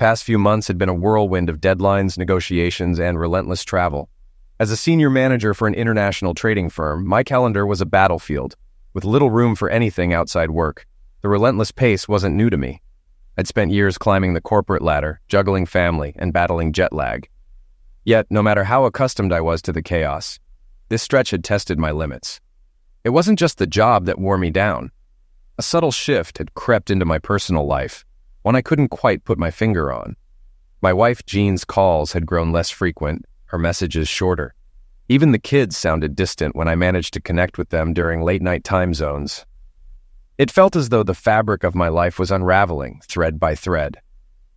past few months had been a whirlwind of deadlines, negotiations, and relentless travel. As a senior manager for an international trading firm, my calendar was a battlefield, with little room for anything outside work. The relentless pace wasn't new to me. I'd spent years climbing the corporate ladder, juggling family, and battling jet lag. Yet, no matter how accustomed I was to the chaos, this stretch had tested my limits. It wasn't just the job that wore me down. A subtle shift had crept into my personal life, one I couldn't quite put my finger on. My wife Jean's calls had grown less frequent, her messages shorter. Even the kids sounded distant when I managed to connect with them during late-night time zones. It felt as though the fabric of my life was unraveling, thread by thread.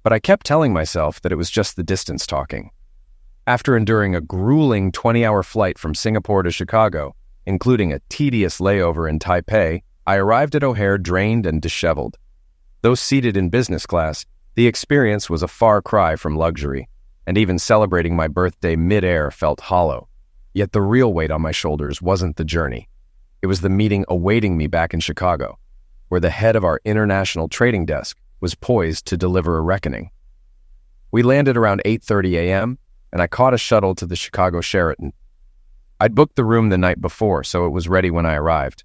But I kept telling myself that it was just the distance talking. After enduring a grueling 20-hour flight from Singapore to Chicago, including a tedious layover in Taipei, I arrived at O'Hare drained and disheveled. Though seated in business class, the experience was a far cry from luxury, and even celebrating my birthday mid-air felt hollow. Yet the real weight on my shoulders wasn't the journey. It was the meeting awaiting me back in Chicago, where the head of our international trading desk was poised to deliver a reckoning. We landed around 8:30 a.m., and I caught a shuttle to the Chicago Sheraton. I'd booked the room the night before, so it was ready when I arrived.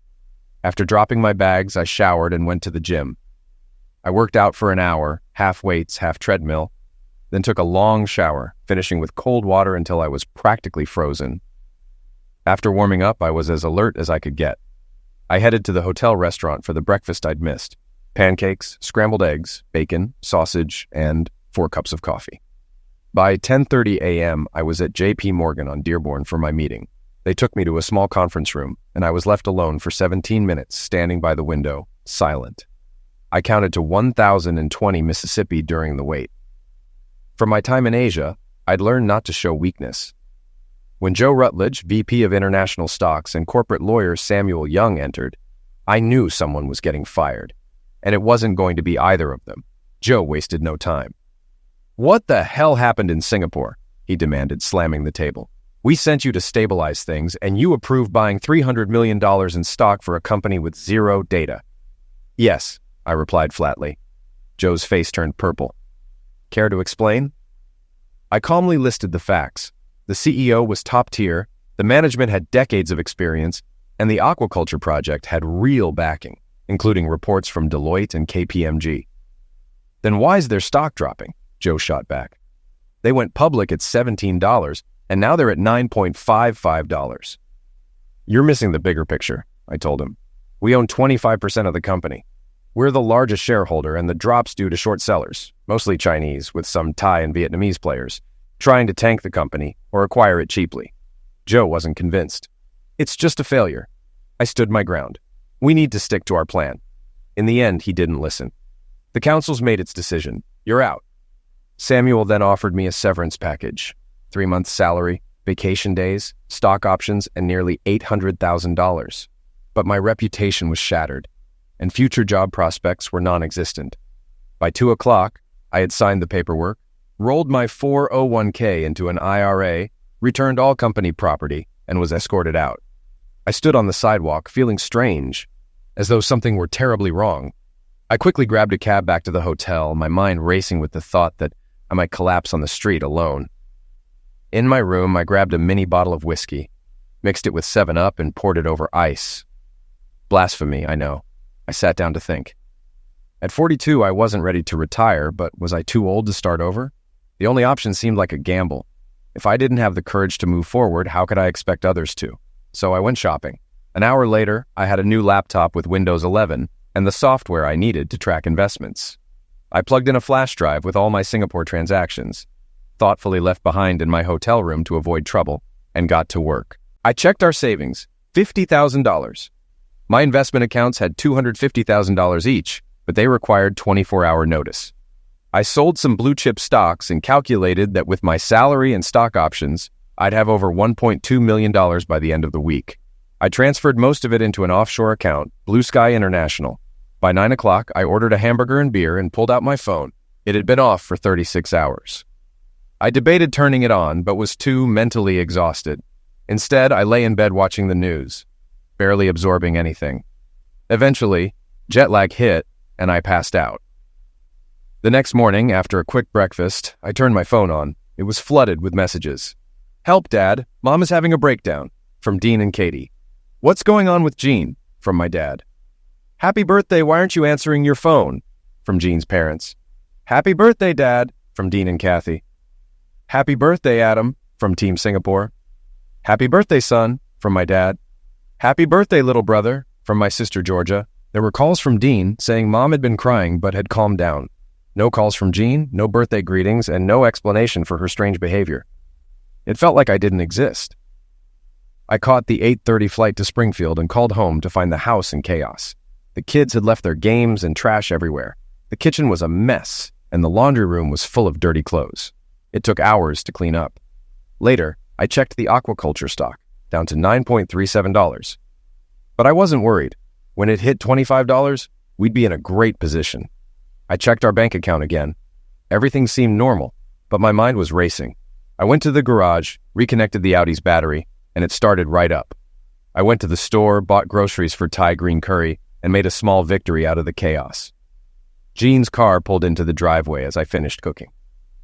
After dropping my bags, I showered and went to the gym. I worked out for an hour, half weights, half treadmill, then took a long shower, finishing with cold water until I was practically frozen. After warming up, I was as alert as I could get. I headed to the hotel restaurant for the breakfast I'd missed: pancakes, scrambled eggs, bacon, sausage, and 4 cups of coffee. By 10:30 a.m., I was at J.P. Morgan on Dearborn for my meeting. They took me to a small conference room, and I was left alone for 17 minutes, standing by the window, silent. I counted to 1,020 Mississippi during the wait. From my time in Asia, I'd learned not to show weakness. When Joe Rutledge, VP of International Stocks, and corporate lawyer Samuel Young entered, I knew someone was getting fired, and it wasn't going to be either of them. Joe wasted no time. "What the hell happened in Singapore?" he demanded, slamming the table. "We sent you to stabilize things, and you approved buying $300 million in stock for a company with zero data." "Yes," I replied flatly. Joe's face turned purple. "Care to explain?" I calmly listed the facts. The CEO was top tier, the management had decades of experience, and the aquaculture project had real backing, including reports from Deloitte and KPMG. "Then why is their stock dropping?" Joe shot back. "They went public at $17, and now they're at $9.55. "You're missing the bigger picture," I told him. "We own 25% of the company. We're the largest shareholder, and the drop's due to short sellers, mostly Chinese, with some Thai and Vietnamese players, trying to tank the company or acquire it cheaply." Joe wasn't convinced. "It's just a failure." I stood my ground. "We need to stick to our plan." In the end, he didn't listen. "The council's made its decision. You're out." Samuel then offered me a severance package: 3 months' salary, vacation days, stock options, and nearly $800,000. But my reputation was shattered, and future job prospects were non-existent. By 2 o'clock, I had signed the paperwork, rolled my 401k into an IRA, returned all company property, and was escorted out. I stood on the sidewalk, feeling strange, as though something were terribly wrong. I quickly grabbed a cab back to the hotel, my mind racing with the thought that I might collapse on the street alone. In my room, I grabbed a mini bottle of whiskey, mixed it with 7-Up, and poured it over ice. Blasphemy, I know. I sat down to think. At 42, I wasn't ready to retire, but was I too old to start over? The only option seemed like a gamble. If I didn't have the courage to move forward, how could I expect others to? So I went shopping. An hour later, I had a new laptop with Windows 11 and the software I needed to track investments. I plugged in a flash drive with all my Singapore transactions, thoughtfully left behind in my hotel room to avoid trouble, and got to work. I checked our savings, $50,000. My investment accounts had $250,000 each, but they required 24-hour notice. I sold some blue-chip stocks and calculated that with my salary and stock options, I'd have over $1.2 million by the end of the week. I transferred most of it into an offshore account, Blue Sky International. By 9 o'clock, I ordered a hamburger and beer and pulled out my phone. It had been off for 36 hours. I debated turning it on, but was too mentally exhausted. Instead, I lay in bed watching the news, barely absorbing anything. Eventually, jet lag hit, and I passed out. The next morning, after a quick breakfast, I turned my phone on. It was flooded with messages. "Help, Dad. Mom is having a breakdown," from Dean and Katie. "What's going on with Jean?" from my dad. "Happy birthday, why aren't you answering your phone?" from Jean's parents. "Happy birthday, Dad," from Dean and Kathy. "Happy birthday, Adam," from Team Singapore. "Happy birthday, son," from my dad. "Happy birthday, little brother," from my sister Georgia. There were calls from Dean saying Mom had been crying but had calmed down. No calls from Jean, no birthday greetings, and no explanation for her strange behavior. It felt like I didn't exist. I caught the 8:30 flight to Springfield and called home to find the house in chaos. The kids had left their games and trash everywhere. The kitchen was a mess, and the laundry room was full of dirty clothes. It took hours to clean up. Later, I checked the aquaculture stock, down to $9.37. But I wasn't worried. When it hit $25, we'd be in a great position. I checked our bank account again. Everything seemed normal, but my mind was racing. I went to the garage, reconnected the Audi's battery, and it started right up. I went to the store, bought groceries for Thai green curry, and made a small victory out of the chaos. Jean's car pulled into the driveway as I finished cooking.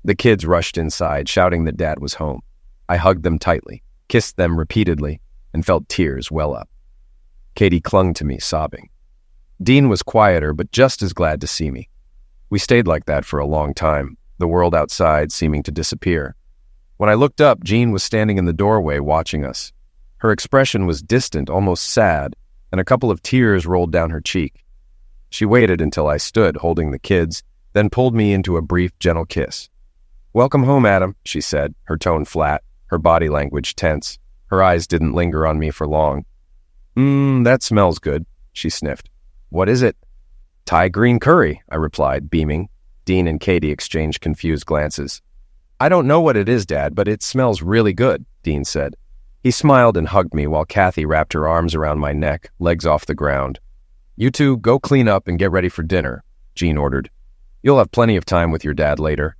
The kids rushed inside, shouting that Dad was home. I hugged them tightly, kissed them repeatedly, and felt tears well up. Katie clung to me, sobbing. Dean was quieter, but just as glad to see me. We stayed like that for a long time, the world outside seeming to disappear. When I looked up, Jean was standing in the doorway watching us. Her expression was distant, almost sad, and a couple of tears rolled down her cheek. She waited until I stood holding the kids, then pulled me into a brief, gentle kiss. "Welcome home, Adam," she said, her tone flat, her body language tense. Her eyes didn't linger on me for long. That smells good," she sniffed. "What is it?" "Thai green curry," I replied, beaming. Dean and Katie exchanged confused glances. "I don't know what it is, Dad, but it smells really good," Dean said. He smiled and hugged me while Kathy wrapped her arms around my neck, legs off the ground. "You two go clean up and get ready for dinner," Jean ordered. "You'll have plenty of time with your dad later."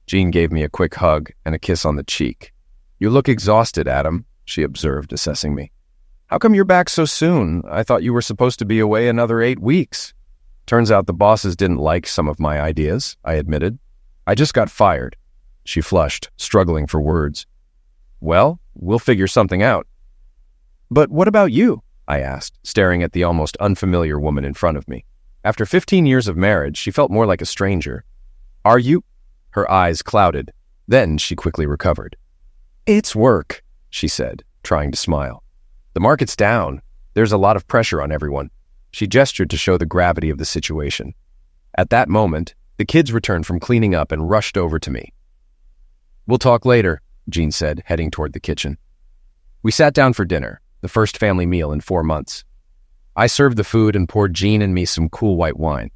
Jean gave me a quick hug and a kiss on the cheek. "You look exhausted, Adam," she observed, assessing me. "How come you're back so soon? I thought you were supposed to be away another 8 weeks. "Turns out the bosses didn't like some of my ideas," I admitted. "I just got fired." She flushed, struggling for words. "Well, we'll figure something out." "But what about you?" I asked, staring at the almost unfamiliar woman in front of me. After 15 years of marriage, she felt more like a stranger. "Are you?" Her eyes clouded. Then she quickly recovered. "It's work," she said, trying to smile. "The market's down. There's a lot of pressure on everyone." She gestured to show the gravity of the situation. At that moment, the kids returned from cleaning up and rushed over to me. "We'll talk later," Jean said, heading toward the kitchen. We sat down for dinner, the first family meal in 4 months. I served the food and poured Jean and me some cool white wine.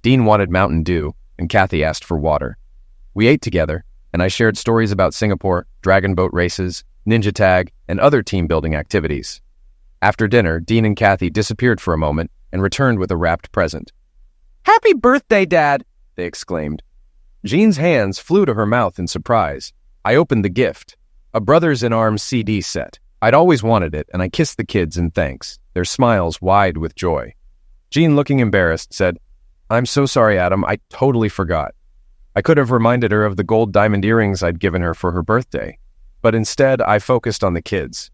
Dean wanted Mountain Dew, and Kathy asked for water. We ate together, and I shared stories about Singapore, dragon boat races, ninja tag, and other team-building activities. After dinner, Dean and Kathy disappeared for a moment and returned with a wrapped present. "Happy birthday, Dad!" they exclaimed. Jean's hands flew to her mouth in surprise. I opened the gift, a Brothers in Arms CD set. I'd always wanted it, and I kissed the kids in thanks, their smiles wide with joy. Jean, looking embarrassed, said, "I'm so sorry, Adam, I totally forgot." I could have reminded her of the gold diamond earrings I'd given her for her birthday, but instead I focused on the kids.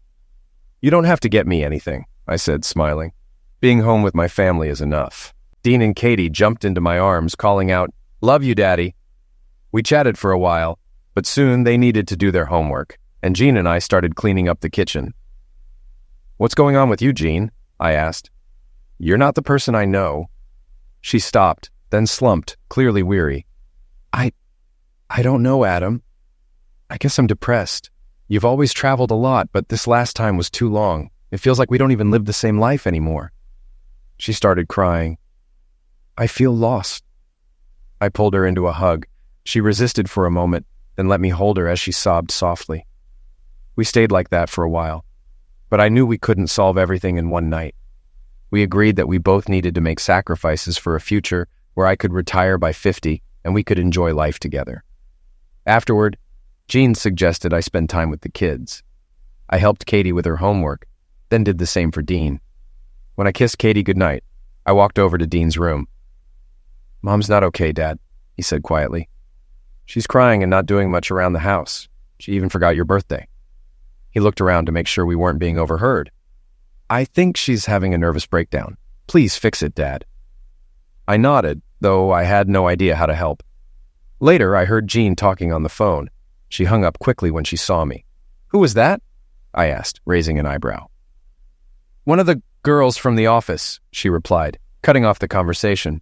"You don't have to get me anything," I said, smiling. "Being home with my family is enough." Dean and Katie jumped into my arms, calling out, "Love you, Daddy." We chatted for a while, but soon they needed to do their homework, and Jean and I started cleaning up the kitchen. "What's going on with you, Jean?" I asked. "You're not the person I know." She stopped, then slumped, clearly weary. I don't know, Adam. I guess I'm depressed. You've always traveled a lot, but this last time was too long. It feels like we don't even live the same life anymore." She started crying. "I feel lost." I pulled her into a hug. She resisted for a moment, then let me hold her as she sobbed softly. We stayed like that for a while, but I knew we couldn't solve everything in one night. We agreed that we both needed to make sacrifices for a future where I could retire by 50 and we could enjoy life together. Afterward, Jean suggested I spend time with the kids. I helped Katie with her homework, then did the same for Dean. When I kissed Katie goodnight, I walked over to Dean's room. "Mom's not okay, Dad," he said quietly. She's crying and not doing much around the house. She even forgot your birthday. He looked around to make sure we weren't being overheard. I think she's having a nervous breakdown. Please fix it, Dad. I nodded, though I had no idea how to help. Later, I heard Jean talking on the phone. She hung up quickly when she saw me. Who was that? I asked, raising an eyebrow. One of the girls from the office, she replied, cutting off the conversation.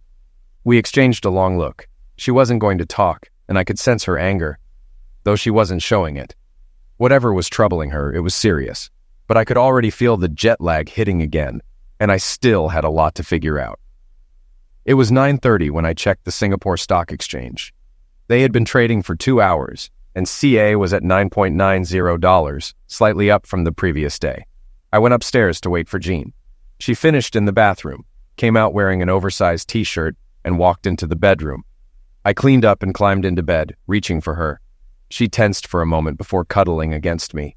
We exchanged a long look. She wasn't going to talk, and I could sense her anger, though she wasn't showing it. Whatever was troubling her, it was serious, but I could already feel the jet lag hitting again, and I still had a lot to figure out. It was 9:30 when I checked the Singapore Stock Exchange. They had been trading for 2 hours, and CA was at $9.90, slightly up from the previous day. I went upstairs to wait for Jean. She finished in the bathroom, came out wearing an oversized t-shirt, and walked into the bedroom. I cleaned up and climbed into bed, reaching for her. She tensed for a moment before cuddling against me.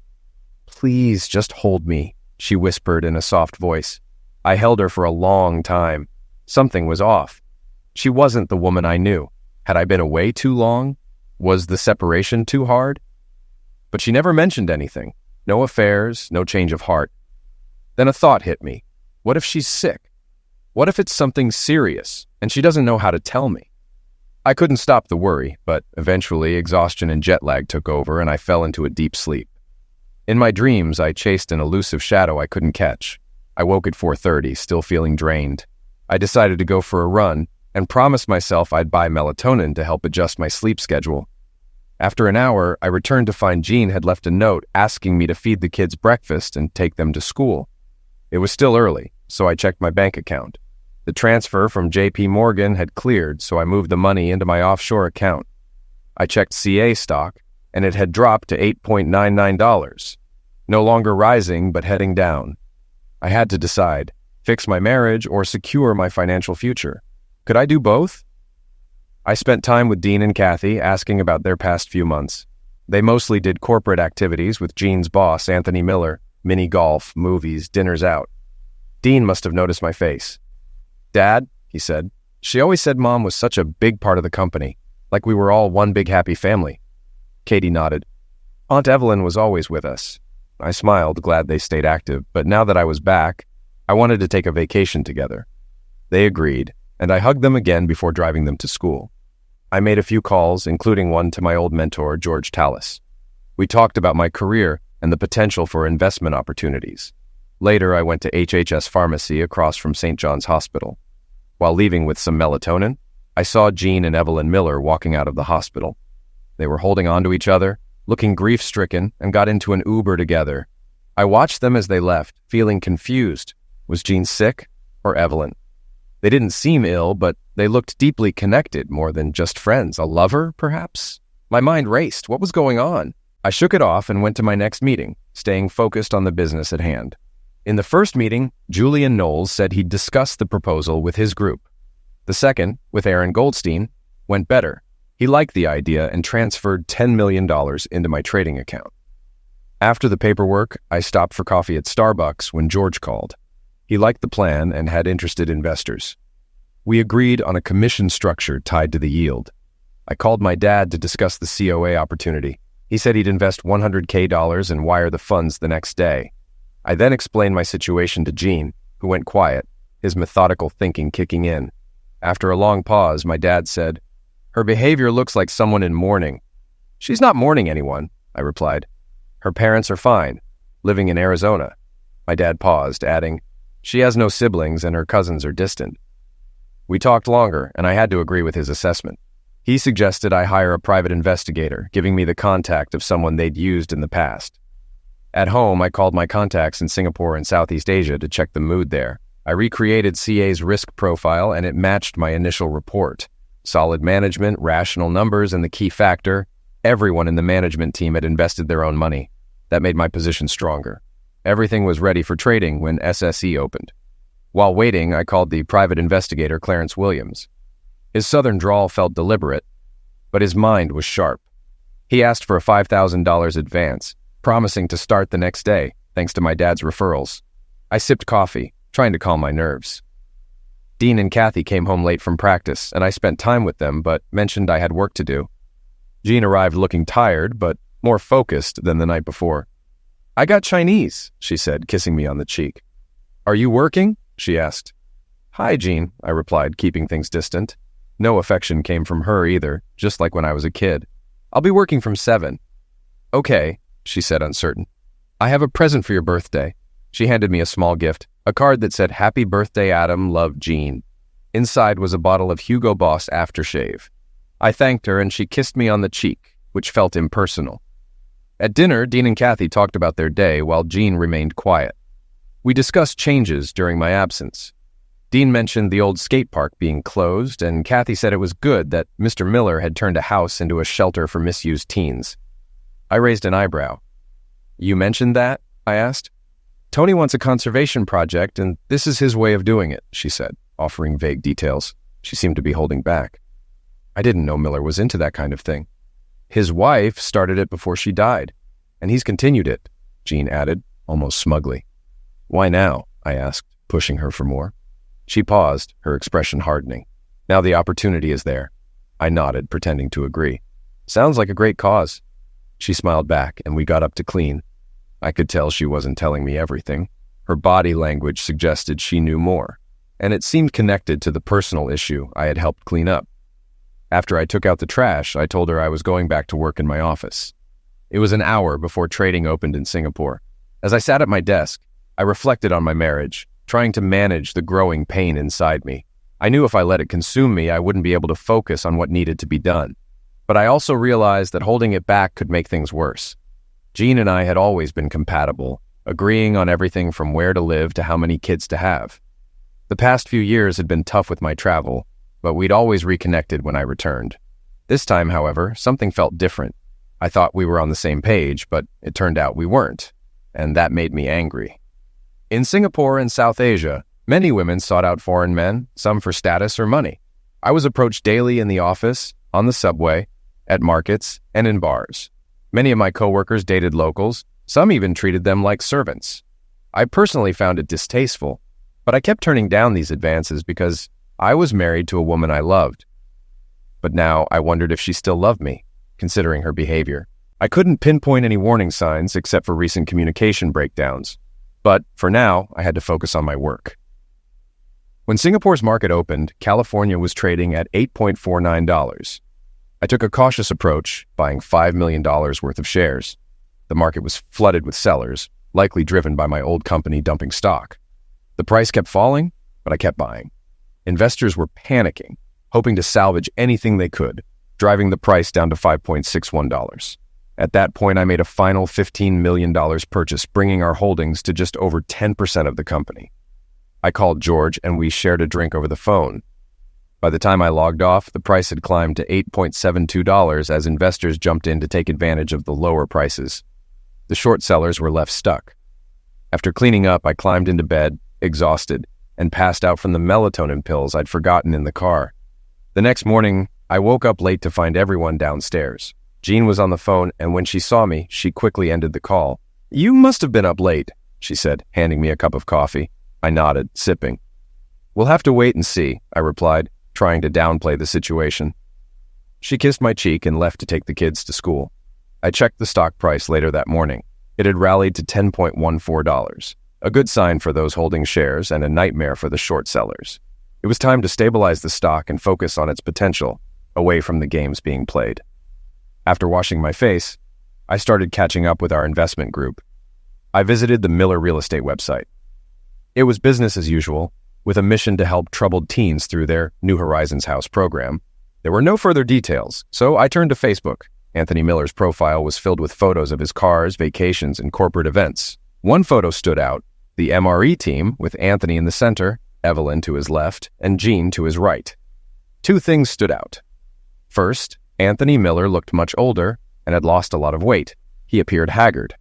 Please just hold me, she whispered in a soft voice. I held her for a long time. Something was off. She wasn't the woman I knew. Had I been away too long? Was the separation too hard? But she never mentioned anything. No affairs, no change of heart. Then a thought hit me. What if she's sick? What if it's something serious, and she doesn't know how to tell me? I couldn't stop the worry, but eventually exhaustion and jet lag took over and I fell into a deep sleep. In my dreams, I chased an elusive shadow I couldn't catch. I woke at 4:30, still feeling drained. I decided to go for a run and promised myself I'd buy melatonin to help adjust my sleep schedule. After an hour, I returned to find Jean had left a note asking me to feed the kids breakfast and take them to school. It was still early, so I checked my bank account. The transfer from JP Morgan had cleared, so I moved the money into my offshore account. I checked CA stock, and it had dropped to $8.99. No longer rising, but heading down. I had to decide, fix my marriage or secure my financial future. Could I do both? I spent time with Dean and Kathy asking about their past few months. They mostly did corporate activities with Jean's boss, Anthony Miller, mini golf, movies, dinners out. Dean must have noticed my face. Dad, he said, she always said Mom was such a big part of the company, like we were all one big happy family. Katie nodded. Aunt Evelyn was always with us. I smiled, glad they stayed active, but now that I was back, I wanted to take a vacation together. They agreed, and I hugged them again before driving them to school. I made a few calls, including one to my old mentor, George Tallis. We talked about my career and the potential for investment opportunities. Later, I went to HHS Pharmacy across from St. John's Hospital. While leaving with some melatonin, I saw Jean and Evelyn Miller walking out of the hospital. They were holding on to each other, looking grief-stricken, and got into an Uber together. I watched them as they left, feeling confused. Was Jean sick or Evelyn? They didn't seem ill, but they looked deeply connected, more than just friends. A lover, perhaps? My mind raced. What was going on? I shook it off and went to my next meeting, staying focused on the business at hand. In the first meeting, Julian Knowles said he'd discuss the proposal with his group. The second, with Aaron Goldstein, went better. He liked the idea and transferred $10 million into my trading account. After the paperwork, I stopped for coffee at Starbucks when George called. He liked the plan and had interested investors. We agreed on a commission structure tied to the yield. I called my dad to discuss the COA opportunity. He said he'd invest $100K and wire the funds the next day. I then explained my situation to Jean, who went quiet, his methodical thinking kicking in. After a long pause, my dad said, "Her behavior looks like someone in mourning." "She's not mourning anyone," I replied. "Her parents are fine, living in Arizona." My dad paused, adding, "She has no siblings and her cousins are distant." We talked longer, and I had to agree with his assessment. He suggested I hire a private investigator, giving me the contact of someone they'd used in the past. At home, I called my contacts in Singapore and Southeast Asia to check the mood there. I recreated CA's risk profile, and it matched my initial report. Solid management, rational numbers, and the key factor, everyone in the management team had invested their own money. That made my position stronger. Everything was ready for trading when SSE opened. While waiting, I called the private investigator, Clarence Williams. His southern drawl felt deliberate, but his mind was sharp. He asked for a $5,000 advance, promising to start the next day, thanks to my dad's referrals. I sipped coffee, trying to calm my nerves. Dean and Kathy came home late from practice, and I spent time with them, but mentioned I had work to do. Jean arrived looking tired, but more focused than the night before. "I got Chinese," she said, kissing me on the cheek. "Are you working?" she asked. "Hi, Jean," I replied, keeping things distant. No affection came from her either, just like when I was a kid. "I'll be working from 7. "Okay," she said, uncertain. "I have a present for your birthday." She handed me a small gift, a card that said, "Happy birthday, Adam, love, Jean." Inside was a bottle of Hugo Boss aftershave. I thanked her, and she kissed me on the cheek, which felt impersonal. At dinner, Dean and Kathy talked about their day while Jean remained quiet. We discussed changes during my absence. Dean mentioned the old skate park being closed, and Kathy said it was good that Mr. Miller had turned a house into a shelter for misused teens. I raised an eyebrow. "You mentioned that?" I asked. "Tony wants a conservation project, and this is his way of doing it," she said, offering vague details. She seemed to be holding back. I didn't know Miller was into that kind of thing. "His wife started it before she died, and he's continued it," Jean added, almost smugly. "Why now?" I asked, pushing her for more. She paused, her expression hardening. "Now the opportunity is there." I nodded, pretending to agree. "Sounds like a great cause." She smiled back, and we got up to clean. I could tell she wasn't telling me everything. Her body language suggested she knew more, and it seemed connected to the personal issue I had helped clean up. After I took out the trash, I told her I was going back to work in my office. It was an hour before trading opened in Singapore. As I sat at my desk, I reflected on my marriage, trying to manage the growing pain inside me. I knew if I let it consume me, I wouldn't be able to focus on what needed to be done. But I also realized that holding it back could make things worse. Jean and I had always been compatible, agreeing on everything from where to live to how many kids to have. The past few years had been tough with my travel, but we'd always reconnected when I returned. This time, however, something felt different. I thought we were on the same page, but it turned out we weren't, and that made me angry. In Singapore and South Asia, many women sought out foreign men, some for status or money. I was approached daily in the office, on the subway, at markets, and in bars. Many of my coworkers dated locals, some even treated them like servants. I personally found it distasteful, but I kept turning down these advances because I was married to a woman I loved. But now I wondered if she still loved me, considering her behavior. I couldn't pinpoint any warning signs except for recent communication breakdowns. But for now, I had to focus on my work. When Singapore's market opened, California was trading at $8.49. I took a cautious approach, buying $5 million worth of shares. The market was flooded with sellers, likely driven by my old company dumping stock. The price kept falling, but I kept buying. Investors were panicking, hoping to salvage anything they could, driving the price down to $5.61. At that point, I made a final $15 million purchase, bringing our holdings to just over 10% of the company. I called George, and we shared a drink over the phone. By the time I logged off, the price had climbed to $8.72 as investors jumped in to take advantage of the lower prices. The short sellers were left stuck. After cleaning up, I climbed into bed, exhausted, and passed out from the melatonin pills I'd forgotten in the car. The next morning, I woke up late to find everyone downstairs. Jean was on the phone, and when she saw me, she quickly ended the call. "You must have been up late," she said, handing me a cup of coffee. I nodded, sipping. "We'll have to wait and see," I replied, trying to downplay the situation. She kissed my cheek and left to take the kids to school. I checked the stock price later that morning. It had rallied to $10.14, a good sign for those holding shares and a nightmare for the short sellers. It was time to stabilize the stock and focus on its potential, away from the games being played. After washing my face, I started catching up with our investment group. I visited the Miller Real Estate website. It was business as usual, with a mission to help troubled teens through their New Horizons House program. There were no further details, so I turned to Facebook. Anthony Miller's profile was filled with photos of his cars, vacations, and corporate events. One photo stood out, the MRE team, with Anthony in the center, Evelyn to his left, and Jean to his right. Two things stood out. First, Anthony Miller looked much older and had lost a lot of weight. He appeared haggard.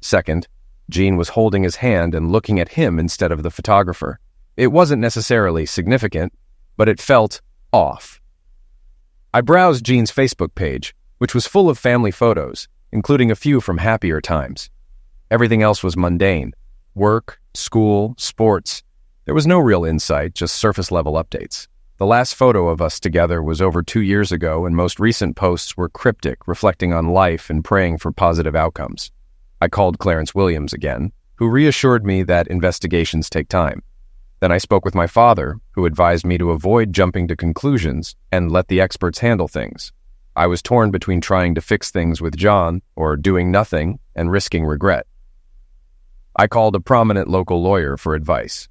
Second, Jean was holding his hand and looking at him instead of the photographer. It wasn't necessarily significant, but it felt off. I browsed Jean's Facebook page, which was full of family photos, including a few from happier times. Everything else was mundane. Work, school, sports. There was no real insight, just surface-level updates. The last photo of us together was over 2 years ago, and most recent posts were cryptic, reflecting on life and praying for positive outcomes. I called Clarence Williams again, who reassured me that investigations take time. Then I spoke with my father, who advised me to avoid jumping to conclusions and let the experts handle things. I was torn between trying to fix things with John or doing nothing and risking regret. I called a prominent local lawyer for advice.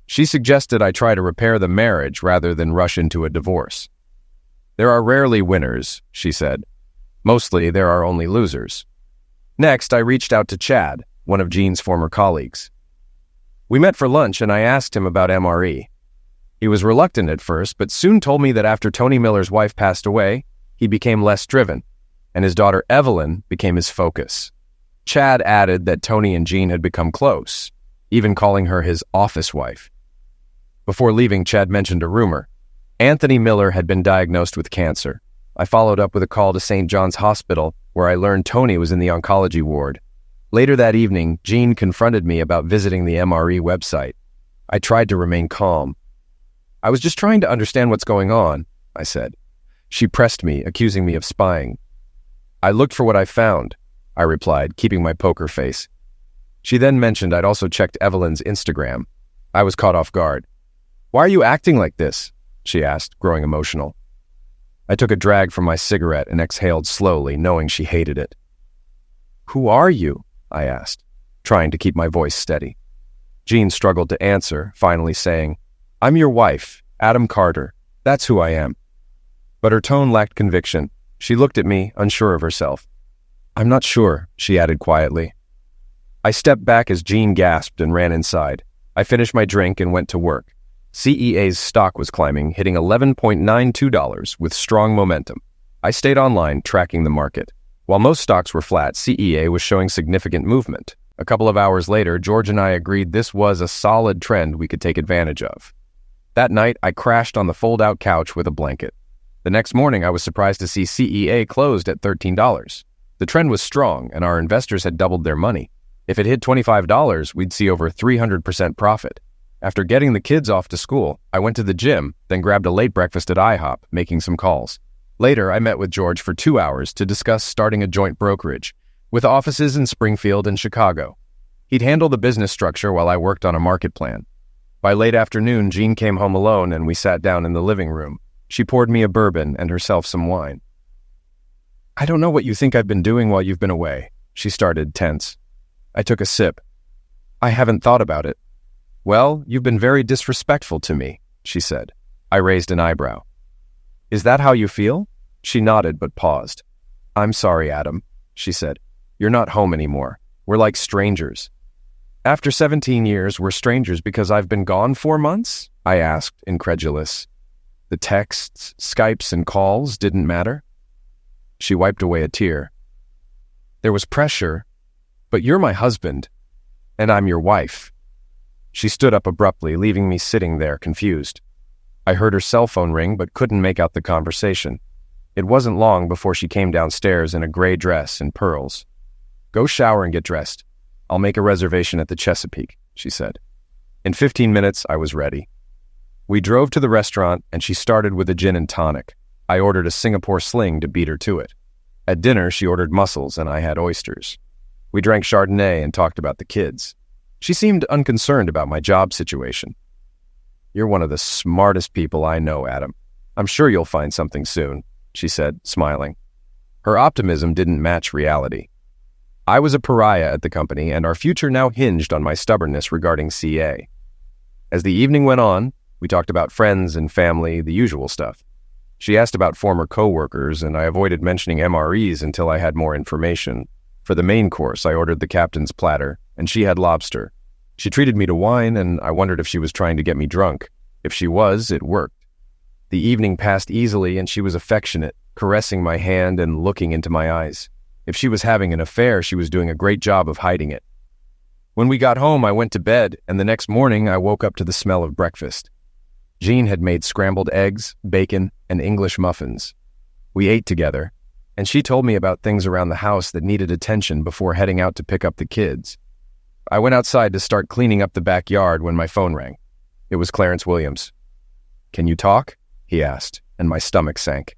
She suggested I try to repair the marriage rather than rush into a divorce. There are rarely winners, she said. Mostly there are only losers. Next, I reached out to Chad, one of Jean's former colleagues. We met for lunch and I asked him about MRE. He was reluctant at first, but soon told me that after Tony Miller's wife passed away, he became less driven, and his daughter Evelyn became his focus. Chad added that Tony and Jean had become close, even calling her his office wife. Before leaving, Chad mentioned a rumor. Anthony Miller had been diagnosed with cancer. I followed up with a call to St. John's Hospital, where I learned Tony was in the oncology ward. Later that evening, Jean confronted me about visiting the MRE website. I tried to remain calm. I was just trying to understand what's going on, I said. She pressed me, accusing me of spying. I looked for what I found, I replied, keeping my poker face. She then mentioned I'd also checked Evelyn's Instagram. I was caught off guard. Why are you acting like this? She asked, growing emotional. I took a drag from my cigarette and exhaled slowly, knowing she hated it. Who are you? I asked, trying to keep my voice steady. Jean struggled to answer, finally saying, I'm your wife, Adam Carter. That's who I am. But her tone lacked conviction. She looked at me, unsure of herself. I'm not sure, she added quietly. I stepped back as Jean gasped and ran inside. I finished my drink and went to work. CEA's stock was climbing, hitting $11.92 with strong momentum. I stayed online, tracking the market. While most stocks were flat, CEA was showing significant movement. A couple of hours later, George and I agreed this was a solid trend we could take advantage of. That night, I crashed on the fold-out couch with a blanket. The next morning, I was surprised to see CEA closed at $13. The trend was strong, and our investors had doubled their money. If it hit $25, we'd see over 300% profit. After getting the kids off to school, I went to the gym, then grabbed a late breakfast at IHOP, making some calls. Later, I met with George for 2 hours to discuss starting a joint brokerage, with offices in Springfield and Chicago. He'd handle the business structure while I worked on a market plan. By late afternoon, Jean came home alone and we sat down in the living room. She poured me a bourbon and herself some wine. I don't know what you think I've been doing while you've been away, she started, tense. I took a sip. I haven't thought about it. Well, you've been very disrespectful to me, she said. I raised an eyebrow. Is that how you feel? She nodded but paused. I'm sorry, Adam, she said. You're not home anymore. We're like strangers. After 17 years, we're strangers because I've been gone 4 months? I asked, incredulous. The texts, Skypes, and calls didn't matter? She wiped away a tear. There was pressure, but you're my husband, and I'm your wife. She stood up abruptly, leaving me sitting there, confused. I heard her cell phone ring, but couldn't make out the conversation. It wasn't long before she came downstairs in a gray dress and pearls. Go shower and get dressed. I'll make a reservation at the Chesapeake, she said. In 15 minutes, I was ready. We drove to the restaurant, and she started with a gin and tonic. I ordered a Singapore sling to beat her to it. At dinner, she ordered mussels, and I had oysters. We drank Chardonnay and talked about the kids. She seemed unconcerned about my job situation. You're one of the smartest people I know, Adam. I'm sure you'll find something soon, she said, smiling. Her optimism didn't match reality. I was a pariah at the company, and our future now hinged on my stubbornness regarding CA. As the evening went on, we talked about friends and family, the usual stuff. She asked about former coworkers, and I avoided mentioning MREs until I had more information. For the main course, I ordered the captain's platter, and she had lobster. She treated me to wine, and I wondered if she was trying to get me drunk. If she was, it worked. The evening passed easily, and she was affectionate, caressing my hand and looking into my eyes. If she was having an affair, she was doing a great job of hiding it. When we got home, I went to bed, and the next morning I woke up to the smell of breakfast. Jean had made scrambled eggs, bacon, and English muffins. We ate together, and she told me about things around the house that needed attention before heading out to pick up the kids. I went outside to start cleaning up the backyard when my phone rang. It was Clarence Williams. "Can you talk?" he asked, and my stomach sank.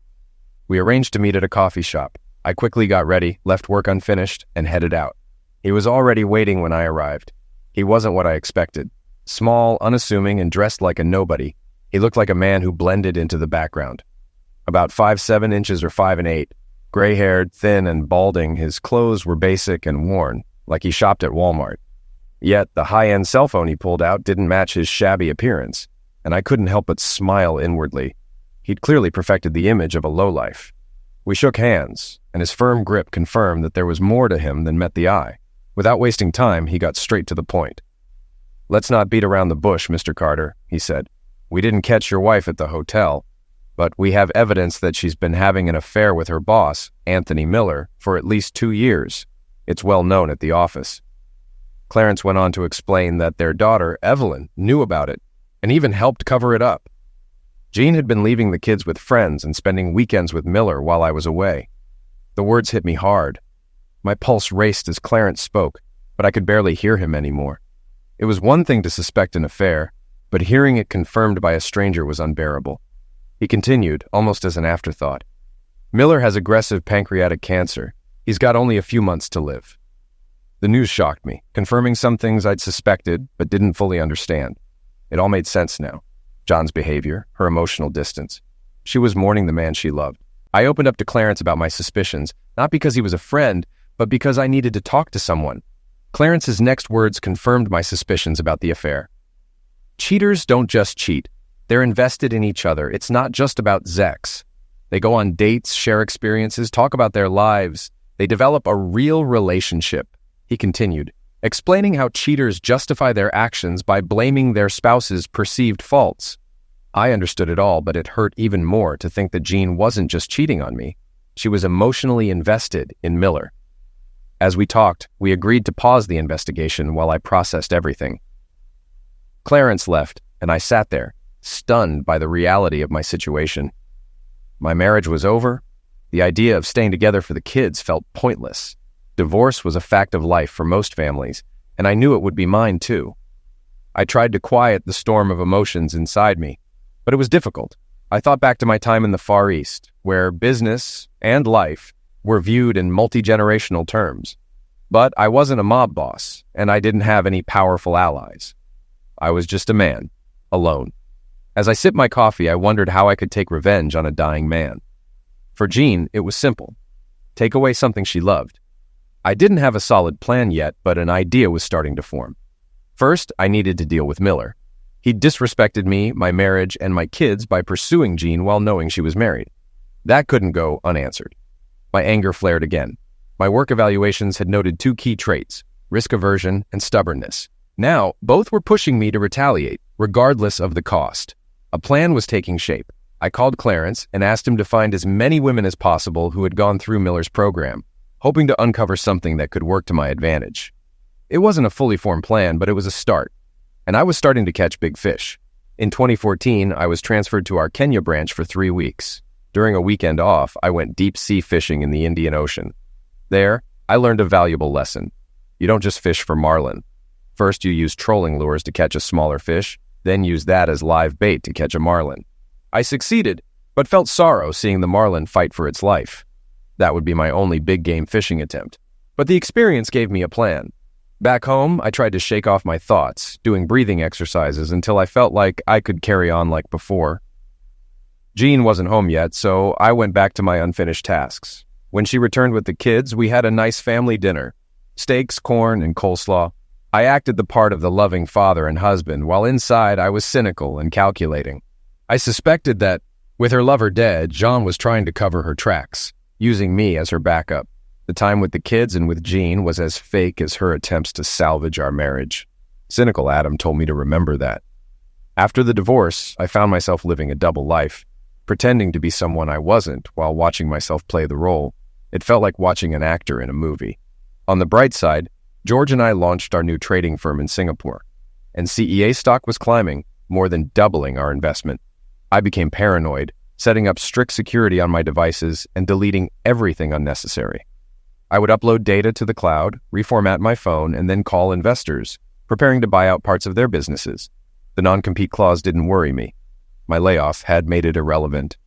We arranged to meet at a coffee shop. I quickly got ready, left work unfinished, and headed out. He was already waiting when I arrived. He wasn't what I expected. Small, unassuming, and dressed like a nobody, he looked like a man who blended into the background. About 5'7" or 5'8", gray-haired, thin, and balding, his clothes were basic and worn, like he shopped at Walmart. Yet the high-end cell phone he pulled out didn't match his shabby appearance, and I couldn't help but smile inwardly. He'd clearly perfected the image of a lowlife. We shook hands, and his firm grip confirmed that there was more to him than met the eye. Without wasting time, he got straight to the point. "Let's not beat around the bush, Mr. Carter," he said. "We didn't catch your wife at the hotel, but we have evidence that she's been having an affair with her boss, Anthony Miller, for at least 2 years. It's well known at the office." Clarence went on to explain that their daughter, Evelyn, knew about it and even helped cover it up. Jean had been leaving the kids with friends and spending weekends with Miller while I was away. The words hit me hard. My pulse raced as Clarence spoke, but I could barely hear him anymore. It was one thing to suspect an affair, but hearing it confirmed by a stranger was unbearable. He continued, almost as an afterthought. "Miller has aggressive pancreatic cancer. He's got only a few months to live." The news shocked me, confirming some things I'd suspected but didn't fully understand. It all made sense now. John's behavior, her emotional distance. She was mourning the man she loved. I opened up to Clarence about my suspicions, not because he was a friend, but because I needed to talk to someone. Clarence's next words confirmed my suspicions about the affair. "Cheaters don't just cheat. They're invested in each other. It's not just about sex. They go on dates, share experiences, talk about their lives. They develop a real relationship," he continued, explaining how cheaters justify their actions by blaming their spouse's perceived faults. I understood it all, but it hurt even more to think that Jean wasn't just cheating on me. She was emotionally invested in Miller. As we talked, we agreed to pause the investigation while I processed everything. Clarence left, and I sat there, stunned by the reality of my situation. My marriage was over. The idea of staying together for the kids felt pointless. Divorce was a fact of life for most families, and I knew it would be mine too. I tried to quiet the storm of emotions inside me, but it was difficult. I thought back to my time in the Far East, where business and life were viewed in multi-generational terms. But I wasn't a mob boss, and I didn't have any powerful allies. I was just a man, alone. As I sipped my coffee, I wondered how I could take revenge on a dying man. For Jean, it was simple. Take away something she loved. I didn't have a solid plan yet, but an idea was starting to form. First, I needed to deal with Miller. He disrespected me, my marriage, and my kids by pursuing Jean while knowing she was married. That couldn't go unanswered. My anger flared again. My work evaluations had noted 2 key traits, risk aversion and stubbornness. Now, both were pushing me to retaliate, regardless of the cost. A plan was taking shape. I called Clarence and asked him to find as many women as possible who had gone through Miller's program, hoping to uncover something that could work to my advantage. It wasn't a fully formed plan, but it was a start, and I was starting to catch big fish. In 2014, I was transferred to our Kenya branch for 3 weeks. During a weekend off, I went deep-sea fishing in the Indian Ocean. There, I learned a valuable lesson. You don't just fish for marlin. First, you use trolling lures to catch a smaller fish, then use that as live bait to catch a marlin. I succeeded, but felt sorrow seeing the marlin fight for its life. That would be my only big-game fishing attempt. But the experience gave me a plan. Back home, I tried to shake off my thoughts, doing breathing exercises until I felt like I could carry on like before. Jean wasn't home yet, so I went back to my unfinished tasks. When she returned with the kids, we had a nice family dinner. Steaks, corn, and coleslaw. I acted the part of the loving father and husband, while inside I was cynical and calculating. I suspected that, with her lover dead, Jean was trying to cover her tracks, using me as her backup. The time with the kids and with Jean was as fake as her attempts to salvage our marriage. Cynical Adam told me to remember that. After the divorce, I found myself living a double life, pretending to be someone I wasn't while watching myself play the role. It felt like watching an actor in a movie. On the bright side, George and I launched our new trading firm in Singapore, and CEA stock was climbing, more than doubling our investment. I became paranoid, setting up strict security on my devices and deleting everything unnecessary. I would upload data to the cloud, reformat my phone, and then call investors, preparing to buy out parts of their businesses. The non-compete clause didn't worry me. My layoff had made it irrelevant.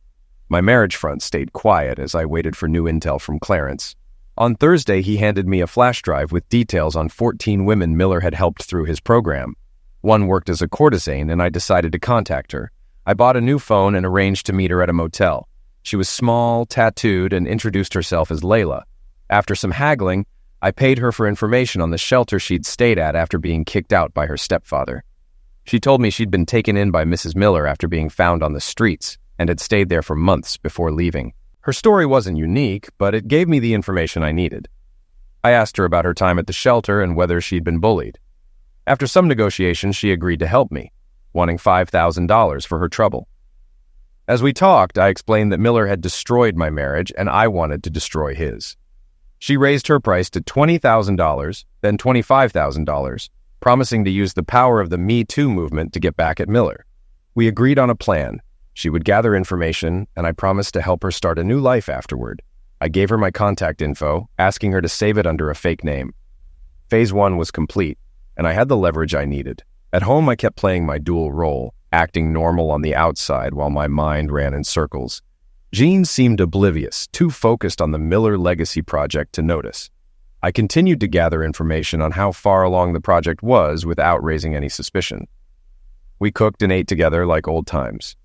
My marriage front stayed quiet as I waited for new intel from Clarence. On Thursday, he handed me a flash drive with details on 14 women Miller had helped through his program. One worked as a courtesan, and I decided to contact her. I bought a new phone and arranged to meet her at a motel. She was small, tattooed, and introduced herself as Layla. After some haggling, I paid her for information on the shelter she'd stayed at after being kicked out by her stepfather. She told me she'd been taken in by Mrs. Miller after being found on the streets and had stayed there for months before leaving. Her story wasn't unique, but it gave me the information I needed. I asked her about her time at the shelter and whether she'd been bullied. After some negotiation, she agreed to help me, wanting $5,000 for her trouble. As we talked, I explained that Miller had destroyed my marriage and I wanted to destroy his. She raised her price to $20,000, then $25,000, promising to use the power of the Me Too movement to get back at Miller. We agreed on a plan. She would gather information, and I promised to help her start a new life afterward. I gave her my contact info, asking her to save it under a fake name. Phase 1 was complete, and I had the leverage I needed. At home, I kept playing my dual role, acting normal on the outside while my mind ran in circles. Jean seemed oblivious, too focused on the Miller Legacy project to notice. I continued to gather information on how far along the project was without raising any suspicion. We cooked and ate together like old times.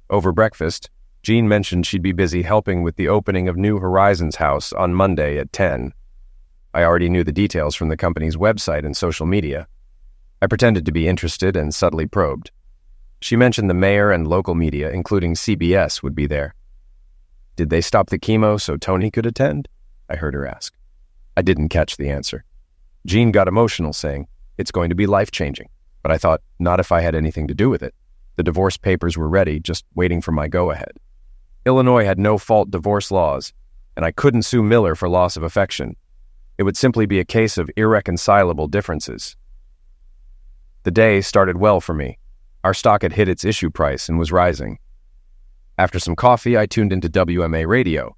Over breakfast, Jean mentioned she'd be busy helping with the opening of New Horizons House on Monday at 10. I already knew the details from the company's website and social media. I pretended to be interested and subtly probed. She mentioned the mayor and local media, including CBS, would be there. Did they stop the chemo so Tony could attend? I heard her ask. I didn't catch the answer. Jean got emotional, saying, "It's going to be life-changing." But I thought, not if I had anything to do with it. The divorce papers were ready, just waiting for my go-ahead. Illinois had no-fault divorce laws, and I couldn't sue Miller for loss of affection. It would simply be a case of irreconcilable differences. The day started well for me. Our stock had hit its issue price and was rising. After some coffee, I tuned into WMA radio.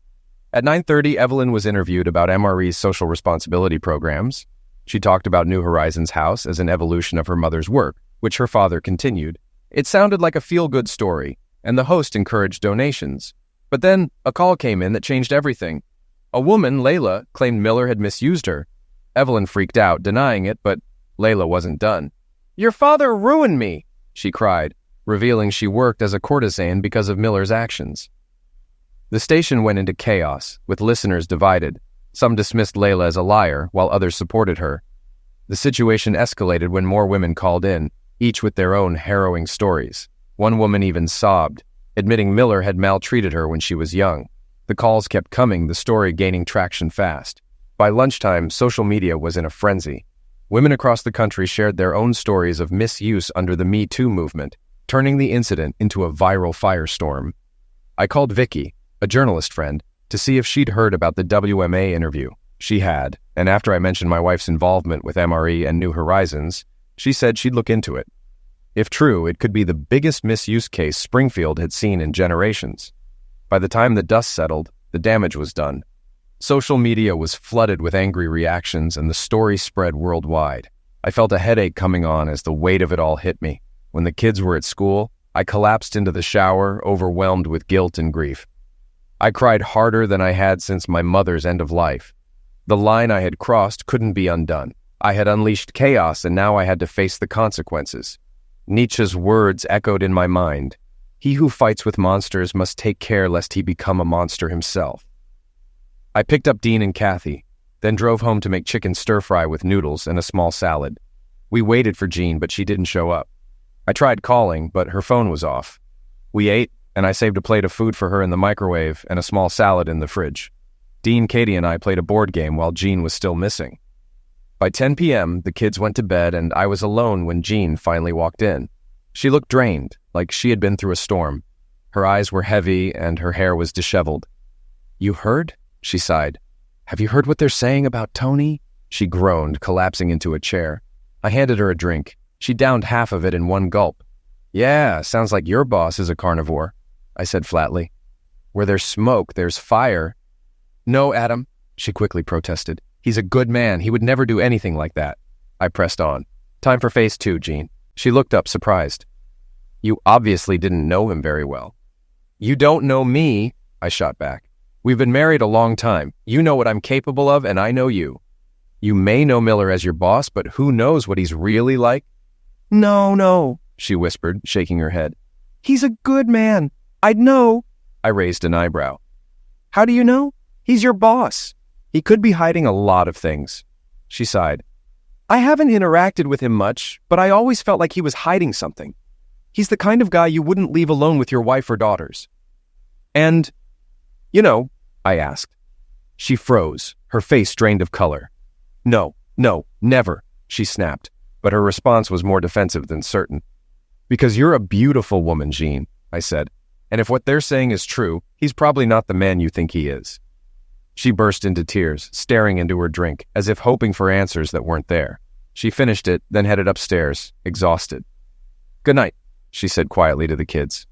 At 9:30, Evelyn was interviewed about MRE's social responsibility programs. She talked about New Horizons House as an evolution of her mother's work, which her father continued. It sounded like a feel-good story, and the host encouraged donations. But then a call came in that changed everything. A woman, Layla, claimed Miller had misused her. Evelyn freaked out, denying it, but Layla wasn't done. "Your father ruined me," she cried, revealing she worked as a courtesan because of Miller's actions. The station went into chaos, with listeners divided. Some dismissed Layla as a liar, while others supported her. The situation escalated when more women called in, each with their own harrowing stories. One woman even sobbed, admitting Miller had maltreated her when she was young. The calls kept coming, the story gaining traction fast. By lunchtime, social media was in a frenzy. Women across the country shared their own stories of misuse under the Me Too movement, turning the incident into a viral firestorm. I called Vicky, a journalist friend, to see if she'd heard about the WMA interview. She had, and after I mentioned my wife's involvement with MRE and New Horizons, she said she'd look into it. If true, it could be the biggest misuse case Springfield had seen in generations. By the time the dust settled, the damage was done. Social media was flooded with angry reactions, and the story spread worldwide. I felt a headache coming on as the weight of it all hit me. When the kids were at school, I collapsed into the shower, overwhelmed with guilt and grief. I cried harder than I had since my mother's end of life. The line I had crossed couldn't be undone. I had unleashed chaos, and now I had to face the consequences. Nietzsche's words echoed in my mind. He who fights with monsters must take care lest he become a monster himself. I picked up Dean and Kathy, then drove home to make chicken stir-fry with noodles and a small salad. We waited for Jean, but she didn't show up. I tried calling, but her phone was off. We ate, and I saved a plate of food for her in the microwave and a small salad in the fridge. Dean, Katie, and I played a board game while Jean was still missing. By 10 p.m., the kids went to bed, and I was alone when Jean finally walked in. She looked drained, like she had been through a storm. Her eyes were heavy, and her hair was disheveled. "You heard?" she sighed. "Have you heard what they're saying about Tony?" She groaned, collapsing into a chair. I handed her a drink. She downed half of it in one gulp. "Yeah, sounds like your boss is a carnivore," I said flatly. "Where there's smoke, there's fire." "No, Adam," she quickly protested. "He's a good man. He would never do anything like that." I pressed on. "Time for phase 2, Jean." She looked up, surprised. You obviously didn't know him very well. You don't know me, I shot back. We've been married a long time. You know what I'm capable of, and I know you. You may know Miller as your boss, but who knows what he's really like? No, she whispered, shaking her head. He's a good man. I'd know. I raised an eyebrow. How do you know? He's your boss. He could be hiding a lot of things. She sighed. I haven't interacted with him much, but I always felt like he was hiding something. He's the kind of guy you wouldn't leave alone with your wife or daughters. And, I asked. She froze, her face drained of color. No, never, she snapped, but her response was more defensive than certain. Because you're a beautiful woman, Jean, I said, and if what they're saying is true, he's probably not the man you think he is. She burst into tears, staring into her drink, as if hoping for answers that weren't there. She finished it, then headed upstairs, exhausted. Good night, she said quietly to the kids.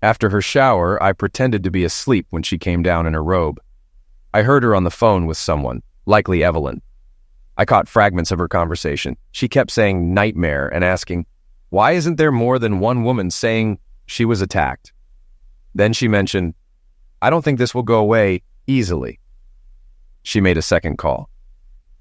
After her shower, I pretended to be asleep when she came down in her robe. I heard her on the phone with someone, likely Evelyn. I caught fragments of her conversation. She kept saying nightmare and asking, why isn't there more than one woman saying she was attacked? Then she mentioned, I don't think this will go away easily. She made a second call.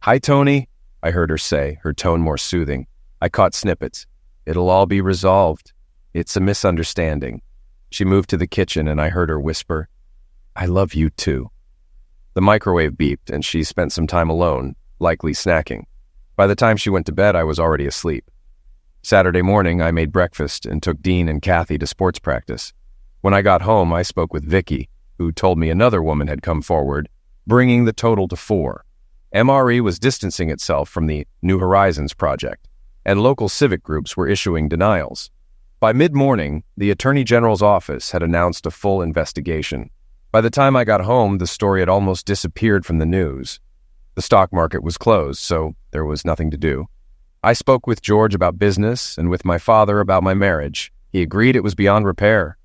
Hi, Tony, I heard her say, her tone more soothing. I caught snippets. It'll all be resolved. It's a misunderstanding. She moved to the kitchen and I heard her whisper, I love you too. The microwave beeped and she spent some time alone, likely snacking. By the time she went to bed, I was already asleep. Saturday morning, I made breakfast and took Dean and Kathy to sports practice. When I got home, I spoke with Vicky, who told me another woman had come forward, bringing the total to 4. MRE was distancing itself from the New Horizons project, and local civic groups were issuing denials. By mid-morning, the Attorney General's office had announced a full investigation. By the time I got home, the story had almost disappeared from the news. The stock market was closed, so there was nothing to do. I spoke with George about business and with my father about my marriage. He agreed it was beyond repair.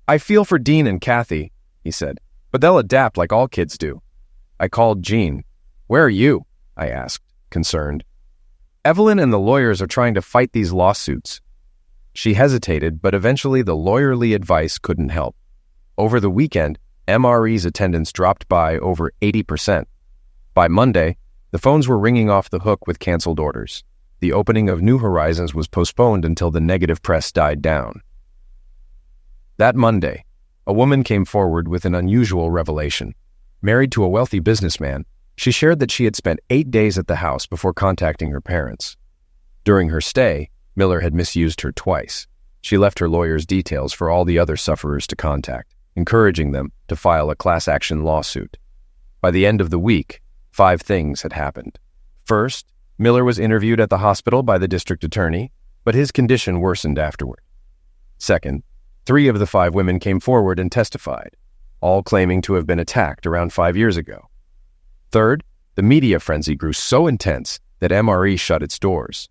I feel for Dean and Kathy, he said, but they'll adapt like all kids do. I called Jean. Where are you? I asked, concerned. Evelyn and the lawyers are trying to fight these lawsuits. She hesitated, but eventually the lawyerly advice couldn't help. Over the weekend, MRE's attendance dropped by over 80%. By Monday, the phones were ringing off the hook with canceled orders. The opening of New Horizons was postponed until the negative press died down. That Monday, a woman came forward with an unusual revelation. Married to a wealthy businessman, she shared that she had spent 8 days at the house before contacting her parents. During her stay, Miller had misused her twice. She left her lawyers details for all the other sufferers to contact, encouraging them to file a class action lawsuit. By the end of the week, 5 things had happened. First, Miller was interviewed at the hospital by the district attorney, but his condition worsened afterward. Second, 3 of the 5 women came forward and testified, all claiming to have been attacked around 5 years ago. Third, the media frenzy grew so intense that MRE shut its doors.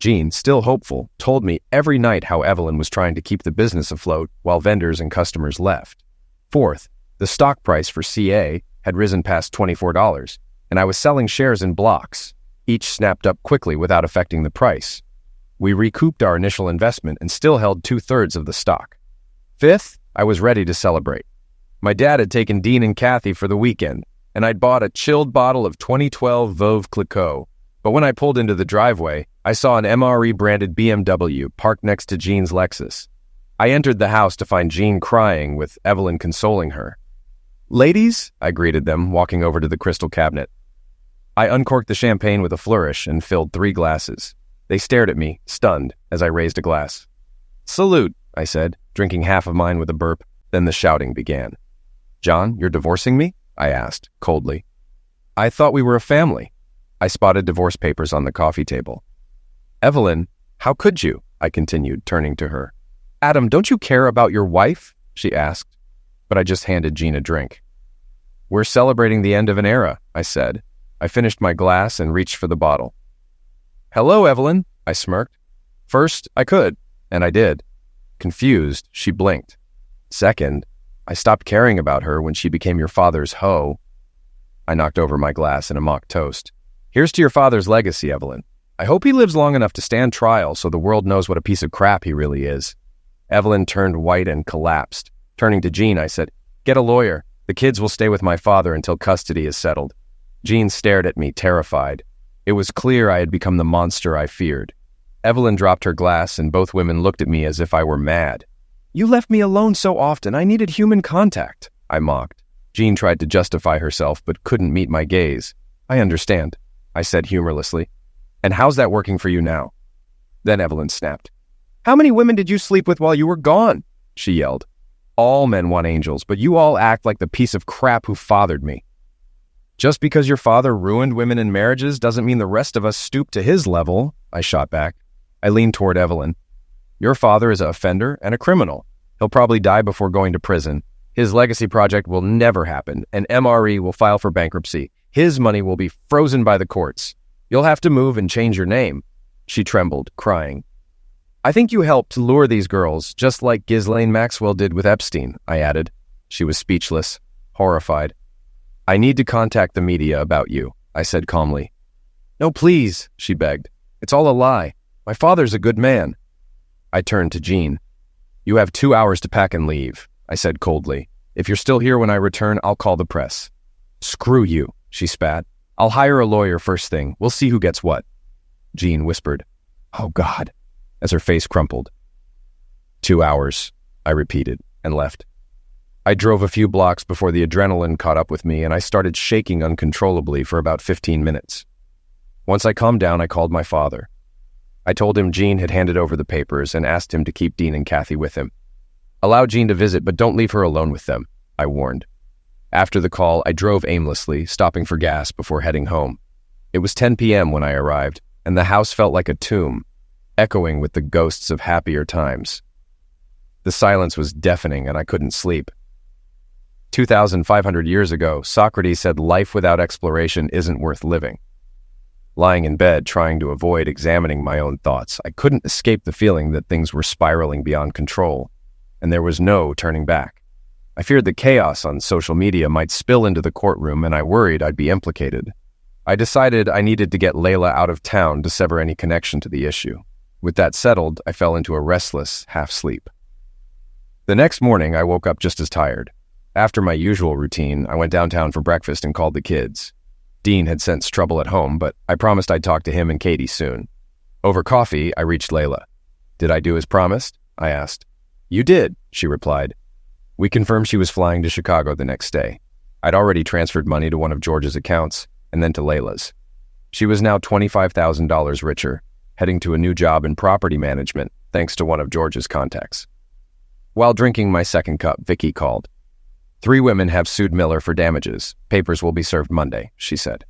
Jean, still hopeful, told me every night how Evelyn was trying to keep the business afloat while vendors and customers left. Fourth, the stock price for CA had risen past $24, and I was selling shares in blocks. Each snapped up quickly without affecting the price. We recouped our initial investment and still held 2/3 of the stock. Fifth, I was ready to celebrate. My dad had taken Dean and Kathy for the weekend, and I'd bought a chilled bottle of 2012 Veuve Clicquot. But when I pulled into the driveway, I saw an MRE-branded BMW parked next to Jean's Lexus. I entered the house to find Jean crying, with Evelyn consoling her. Ladies, I greeted them, walking over to the crystal cabinet. I uncorked the champagne with a flourish and filled 3 glasses. They stared at me, stunned, as I raised a glass. Salute, I said, drinking half of mine with a burp. Then the shouting began. John, you're divorcing me? I asked, coldly. I thought we were a family. I spotted divorce papers on the coffee table. Evelyn, how could you? I continued, turning to her. Adam, don't you care about your wife? She asked, but I just handed Jean a drink. We're celebrating the end of an era, I said. I finished my glass and reached for the bottle. Hello, Evelyn, I smirked. First, I could, and I did. Confused, she blinked. Second, I stopped caring about her when she became your father's hoe. I knocked over my glass in a mock toast. Here's to your father's legacy, Evelyn. I hope he lives long enough to stand trial so the world knows what a piece of crap he really is. Evelyn turned white and collapsed. Turning to Jean, I said, "Get a lawyer. The kids will stay with my father until custody is settled." Jean stared at me, terrified. It was clear I had become the monster I feared. Evelyn dropped her glass, and both women looked at me as if I were mad. "You left me alone so often. I needed human contact," I mocked. Jean tried to justify herself, but couldn't meet my gaze. "I understand," I said humorlessly. "And how's that working for you now?" Then Evelyn snapped. "How many women did you sleep with while you were gone?" she yelled. "All men want angels, but you all act like the piece of crap who fathered me." "Just because your father ruined women in marriages doesn't mean the rest of us stoop to his level," I shot back. I leaned toward Evelyn. "Your father is an offender and a criminal. He'll probably die before going to prison. His legacy project will never happen, and MRE will file for bankruptcy. His money will be frozen by the courts. You'll have to move and change your name." She trembled, crying. "I think you helped to lure these girls, just like Ghislaine Maxwell did with Epstein," I added. She was speechless, horrified. "I need to contact the media about you," I said calmly. "No, please," she begged. "It's all a lie. My father's a good man." I turned to Jean. "You have 2 hours to pack and leave," I said coldly. "If you're still here when I return, I'll call the press." "Screw you," she spat. "I'll hire a lawyer first thing. We'll see who gets what." Jean whispered, "Oh, God," as her face crumpled. 2 hours, I repeated, and left. I drove a few blocks before the adrenaline caught up with me, and I started shaking uncontrollably for about 15 minutes. Once I calmed down, I called my father. I told him Jean had handed over the papers and asked him to keep Dean and Kathy with him. "Allow Jean to visit, but don't leave her alone with them," I warned. After the call, I drove aimlessly, stopping for gas before heading home. It was 10 p.m. when I arrived, and the house felt like a tomb, echoing with the ghosts of happier times. The silence was deafening, and I couldn't sleep. 2,500 years ago, Socrates said life without exploration isn't worth living. Lying in bed, trying to avoid examining my own thoughts, I couldn't escape the feeling that things were spiraling beyond control, and there was no turning back. I feared the chaos on social media might spill into the courtroom, and I worried I'd be implicated. I decided I needed to get Layla out of town to sever any connection to the issue. With that settled, I fell into a restless half-sleep. The next morning, I woke up just as tired. After my usual routine, I went downtown for breakfast and called the kids. Dean had sensed trouble at home, but I promised I'd talk to him and Katie soon. Over coffee, I reached Layla. "Did I do as promised?" I asked. "You did," she replied. We confirmed she was flying to Chicago the next day. I'd already transferred money to one of George's accounts, and then to Layla's. She was now $25,000 richer, heading to a new job in property management, thanks to one of George's contacts. While drinking my second cup, Vicky called. 3 women have sued Miller for damages. Papers will be served Monday, she said.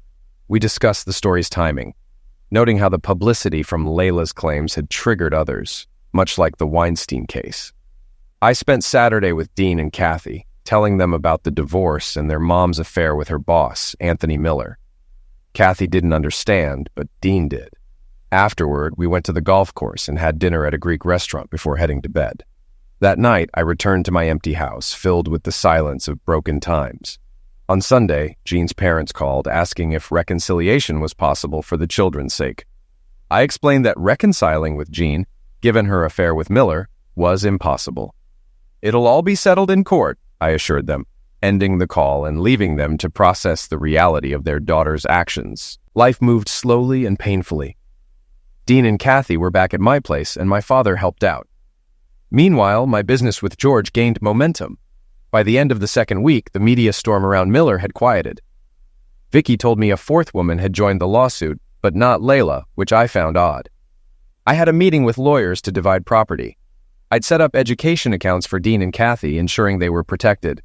We discussed the story's timing, noting how the publicity from Layla's claims had triggered others, much like the Weinstein case. I spent Saturday with Dean and Kathy, telling them about the divorce and their mom's affair with her boss, Anthony Miller. Kathy didn't understand, but Dean did. Afterward, we went to the golf course and had dinner at a Greek restaurant before heading to bed. That night, I returned to my empty house, filled with the silence of broken times. On Sunday, Jean's parents called, asking if reconciliation was possible for the children's sake. I explained that reconciling with Jean, given her affair with Miller, was impossible. "It'll all be settled in court," I assured them, ending the call and leaving them to process the reality of their daughter's actions. Life moved slowly and painfully. Dean and Kathy were back at my place, and my father helped out. Meanwhile, my business with George gained momentum. By the end of the second week, the media storm around Miller had quieted. Vicky told me a 4th woman had joined the lawsuit, but not Layla, which I found odd. I had a meeting with lawyers to divide property. I'd set up education accounts for Dean and Kathy, ensuring they were protected.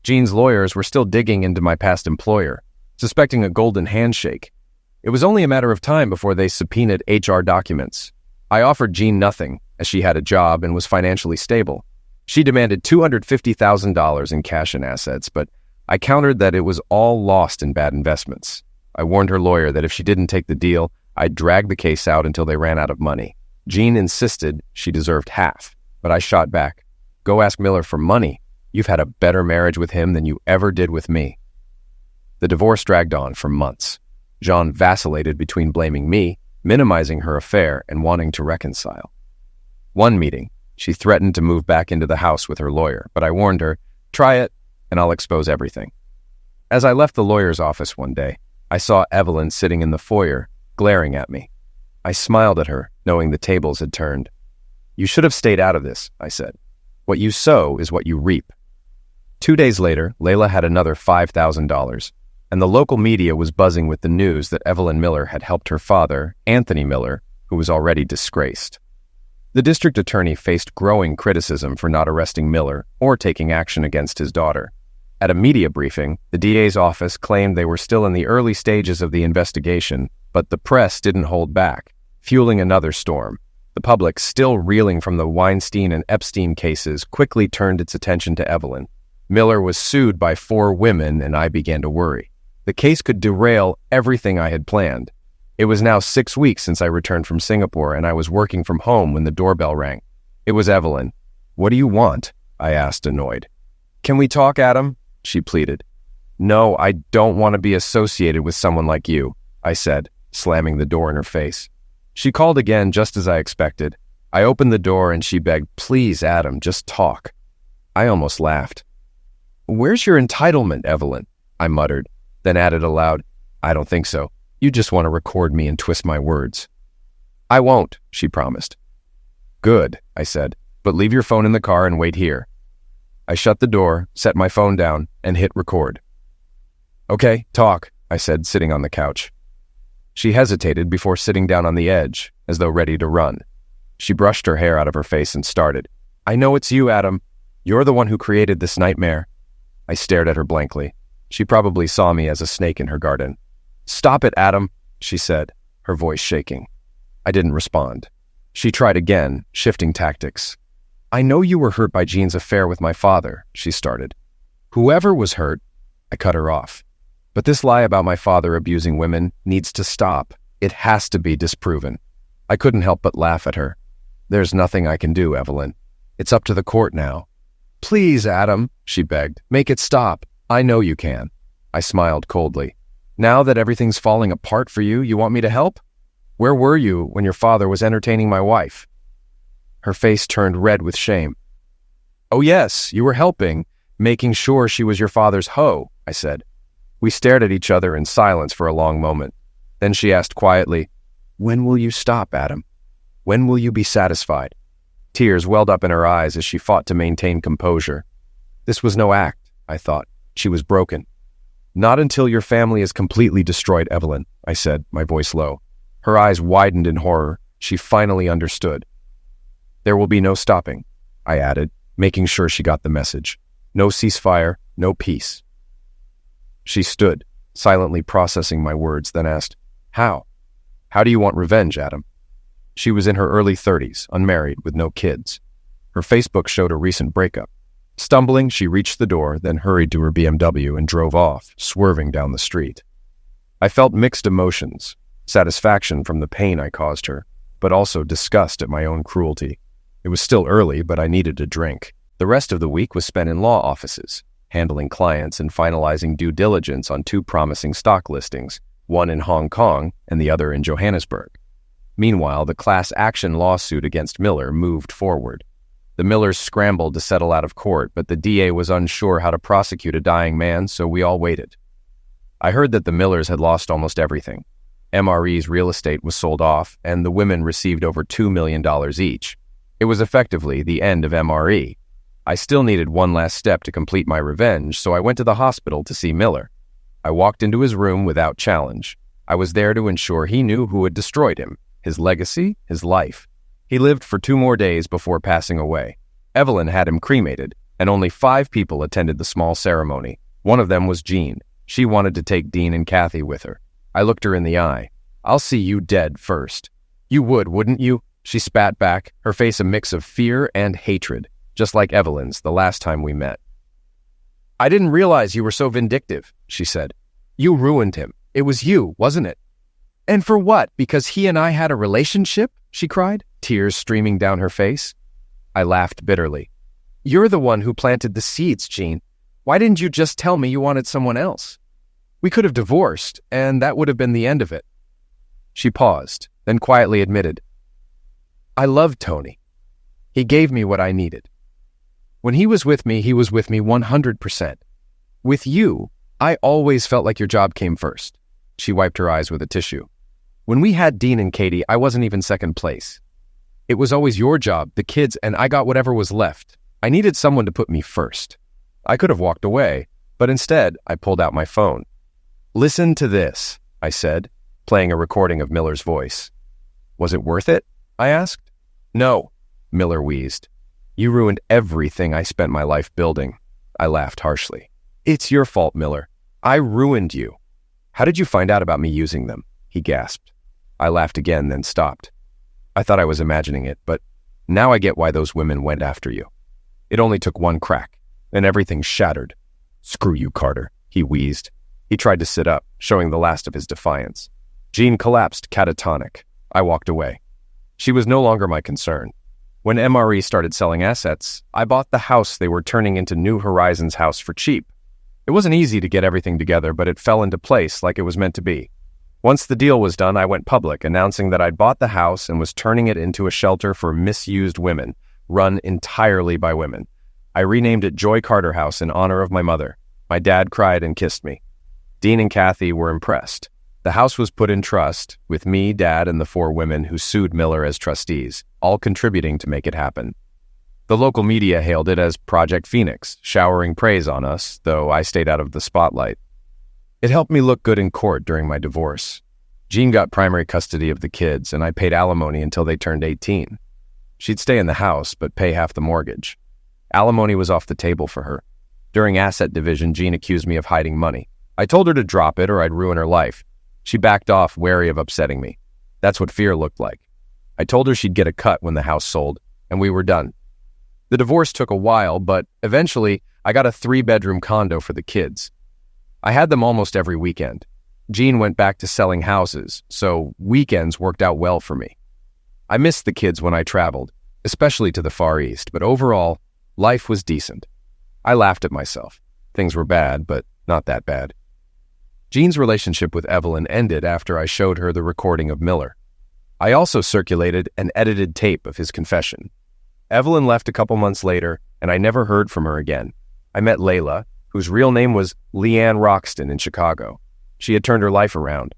Jean's lawyers were still digging into my past employer, suspecting a golden handshake. It was only a matter of time before they subpoenaed HR documents. I offered Jean nothing, as she had a job and was financially stable. She demanded $250,000 in cash and assets, but I countered that it was all lost in bad investments. I warned her lawyer that if she didn't take the deal, I'd drag the case out until they ran out of money. Jean insisted she deserved half, but I shot back. "Go ask Miller for money. You've had a better marriage with him than you ever did with me." The divorce dragged on for months. Jean vacillated between blaming me, minimizing her affair and wanting to reconcile. One meeting, she threatened to move back into the house with her lawyer, but I warned her, "Try it, and I'll expose everything." As I left the lawyer's office one day, I saw Evelyn sitting in the foyer, glaring at me. I smiled at her, knowing the tables had turned. "You should have stayed out of this," I said. "What you sow is what you reap." 2 days later, Layla had another $5,000, and the local media was buzzing with the news that Evelyn Miller had helped her father, Anthony Miller, who was already disgraced. The district attorney faced growing criticism for not arresting Miller or taking action against his daughter. At a media briefing, the DA's office claimed they were still in the early stages of the investigation, but the press didn't hold back, fueling another storm. The public, still reeling from the Weinstein and Epstein cases, quickly turned its attention to Evelyn. Miller was sued by 4 women, and I began to worry. The case could derail everything I had planned. It was now 6 weeks since I returned from Singapore, and I was working from home when the doorbell rang. It was Evelyn. "What do you want?" I asked, annoyed. "Can we talk, Adam?" she pleaded. "No, I don't want to be associated with someone like you," I said, slamming the door in her face. She called again, just as I expected. I opened the door and she begged, "Please, Adam, just talk." I almost laughed. "Where's your entitlement, Evelyn?" I muttered, then added aloud, "I don't think so. You just want to record me and twist my words." "I won't," she promised. "Good," I said, "but leave your phone in the car and wait here." I shut the door, set my phone down, and hit record. "Okay, talk," I said, sitting on the couch. She hesitated before sitting down on the edge, as though ready to run. She brushed her hair out of her face and started. "I know it's you, Adam. You're the one who created this nightmare." I stared at her blankly. She probably saw me as a snake in her garden. "Stop it, Adam," she said, her voice shaking. I didn't respond. She tried again, shifting tactics. "I know you were hurt by Jean's affair with my father," she started. "Whoever was hurt," I cut her off. "But this lie about my father abusing women needs to stop. It has to be disproven." I couldn't help but laugh at her. "There's nothing I can do, Evelyn. It's up to the court now." "Please, Adam," she begged, "make it stop. I know you can." I smiled coldly. "Now that everything's falling apart for you, you want me to help? Where were you when your father was entertaining my wife?" Her face turned red with shame. "Oh yes, you were helping, making sure she was your father's hoe," I said. We stared at each other in silence for a long moment. Then she asked quietly, "When will you stop, Adam? When will you be satisfied?" Tears welled up in her eyes as she fought to maintain composure. This was no act, I thought. She was broken. "Not until your family is completely destroyed, Evelyn," I said, my voice low. Her eyes widened in horror. She finally understood. "There will be no stopping," I added, making sure she got the message. "No ceasefire, no peace." She stood, silently processing my words, then asked, "How? How do you want revenge, Adam?" She was in her early 30s, unmarried, with no kids. Her Facebook showed a recent breakup. Stumbling, she reached the door, then hurried to her BMW and drove off, swerving down the street. I felt mixed emotions, satisfaction from the pain I caused her, but also disgust at my own cruelty. It was still early, but I needed a drink. The rest of the week was spent in law offices, handling clients and finalizing due diligence on 2 promising stock listings, one in Hong Kong and the other in Johannesburg. Meanwhile, the class action lawsuit against Miller moved forward. The Millers scrambled to settle out of court, but the DA was unsure how to prosecute a dying man, so we all waited. I heard that the Millers had lost almost everything. MRE's real estate was sold off, and the women received over $2 million each. It was effectively the end of MRE. I still needed one last step to complete my revenge, so I went to the hospital to see Miller. I walked into his room without challenge. I was there to ensure he knew who had destroyed him, his legacy, his life. He lived for 2 more days before passing away. Evelyn had him cremated, and only 5 people attended the small ceremony. One of them was Jean. She wanted to take Dean and Kathy with her. I looked her in the eye. "I'll see you dead first." "You would, wouldn't you?" She spat back, her face a mix of fear and hatred, just like Evelyn's the last time we met. "I didn't realize you were so vindictive," she said. "You ruined him. It was you, wasn't it?" "And for what? Because he and I had a relationship?" she cried, tears streaming down her face. I laughed bitterly. "You're the one who planted the seeds, Jean. Why didn't you just tell me you wanted someone else? We could have divorced, and that would have been the end of it." She paused, then quietly admitted, "I love Tony. He gave me what I needed. When he was with me 100%. With you, I always felt like your job came first." She wiped her eyes with a tissue. "When we had Dean and Katie, I wasn't even second place. It was always your job, the kids, and I got whatever was left. I needed someone to put me first." I could have walked away, but instead, I pulled out my phone. "Listen to this," I said, playing a recording of Miller's voice. "Was it worth it?" I asked. "No," Miller wheezed. "You ruined everything I spent my life building." I laughed harshly. "It's your fault, Miller. I ruined you." "How did you find out about me using them?" he gasped. I laughed again, then stopped. I thought I was imagining it, but now I get why those women went after you. It only took one crack, and everything shattered. "Screw you, Carter," he wheezed. He tried to sit up, showing the last of his defiance. Jean collapsed catatonic. I walked away. She was no longer my concern. When MRE started selling assets, I bought the house they were turning into New Horizons House for cheap. It wasn't easy to get everything together, but it fell into place like it was meant to be. Once the deal was done, I went public, announcing that I'd bought the house and was turning it into a shelter for misused women, run entirely by women. I renamed it Joy Carter House in honor of my mother. My dad cried and kissed me. Dean and Kathy were impressed. The house was put in trust, with me, Dad, and the 4 women who sued Miller as trustees, all contributing to make it happen. The local media hailed it as Project Phoenix, showering praise on us, though I stayed out of the spotlight. It helped me look good in court during my divorce. Jean got primary custody of the kids, and I paid alimony until they turned 18. She'd stay in the house, but pay half the mortgage. Alimony was off the table for her. During asset division, Jean accused me of hiding money. I told her to drop it or I'd ruin her life. She backed off, wary of upsetting me. That's what fear looked like. I told her she'd get a cut when the house sold, and we were done. The divorce took a while, but eventually I got a 3-bedroom condo for the kids. I had them almost every weekend. Jean went back to selling houses, so weekends worked out well for me. I missed the kids when I traveled, especially to the Far East, but overall, life was decent. I laughed at myself. Things were bad, but not that bad. Jean's relationship with Evelyn ended after I showed her the recording of Miller. I also circulated an edited tape of his confession. Evelyn left a couple months later, and I never heard from her again. I met Layla, whose real name was Leanne Roxton in Chicago. She had turned her life around.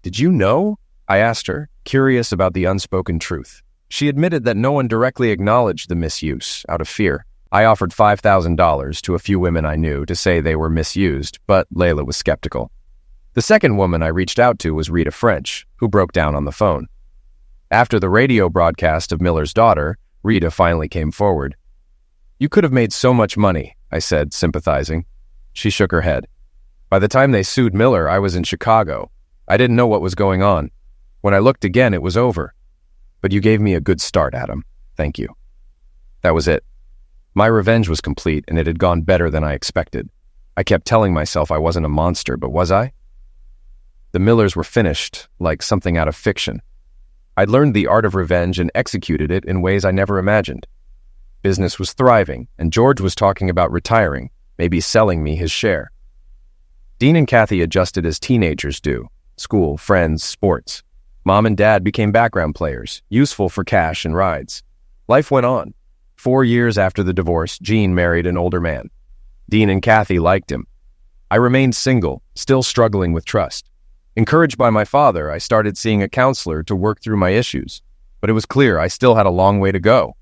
"Did you know?" I asked her, curious about the unspoken truth. She admitted that no one directly acknowledged the misuse out of fear. I offered $5,000 to a few women I knew to say they were misused, but Layla was skeptical. The second woman I reached out to was Rita French, who broke down on the phone. After the radio broadcast of Miller's daughter, Rita finally came forward. "You could have made so much money," I said, sympathizing. She shook her head. "By the time they sued Miller, I was in Chicago. I didn't know what was going on. When I looked again, it was over. But you gave me a good start, Adam. Thank you." That was it. My revenge was complete, and it had gone better than I expected. I kept telling myself I wasn't a monster, but was I? The Millers were finished, like something out of fiction. I'd learned the art of revenge and executed it in ways I never imagined. Business was thriving, and George was talking about retiring, maybe selling me his share. Dean and Kathy adjusted as teenagers do. School, friends, sports. Mom and Dad became background players, useful for cash and rides. Life went on. 4 years after the divorce, Jean married an older man. Dean and Kathy liked him. I remained single, still struggling with trust. Encouraged by my father, I started seeing a counselor to work through my issues. But it was clear I still had a long way to go.